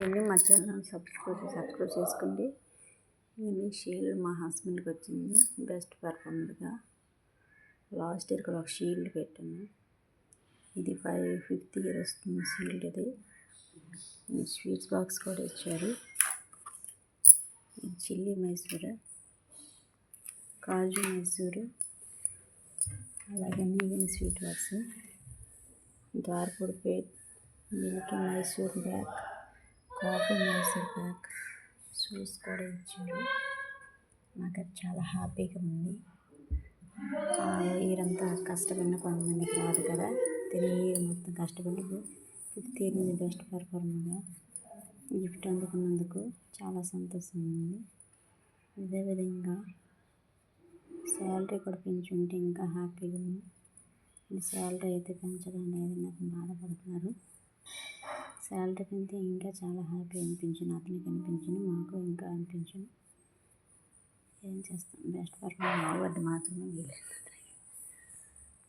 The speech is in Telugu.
మా ఛానల్ సబ్స్క్రైబ్ చేసుకోండి. ఇది షీల్డ్ మా హస్బెండ్కి వచ్చింది బెస్ట్ పర్ఫార్మర్గా. లాస్ట్ ఇయర్ కూడా ఒక షీల్డ్ పెట్టాను. ఇది 5th ఇయర్ వస్తుంది షీల్డ్. ఇది స్వీట్స్ బాక్స్ కూడా ఇచ్చారు. ఇది చిల్లీ మైసూరు, కాజు మైసూరు, అలాగే నీగిన స్వీట్ బాక్స్, ద్వారపూడి పేట్, milky Mysore pak, coffee Mysore pak, shoes కూడా ఇచ్చారు. నాకు అది చాలా హ్యాపీగా ఉంది. ఇయరంతా కష్టపడిన కొంతమందికి రాదు కదా, ఇయర్ మొత్తం కష్టపడి 5th ఇయర్ నుంచి బెస్ట్ పర్ఫార్మర్గా గిఫ్ట్ అందుకున్నందుకు చాలా సంతోషంగా ఉంది. అదేవిధంగా శాలరీ కూడా పెంచుంటే ఇంకా హ్యాపీగా ఉంది. శాలరీ అయితే పెంచడం లేదు, నాకు బాధపడుతున్నారు. శాలరీ పెంచితే ఇంకా చాలా హ్యాపీ అనిపించింది. అతనికి అనిపించింది, మాకు ఇంకా అనిపించింది. ఏం చేస్తాం, బెస్ట్ పర్ఫార్మర్ అవార్డు మాత్రమే వీలేదు.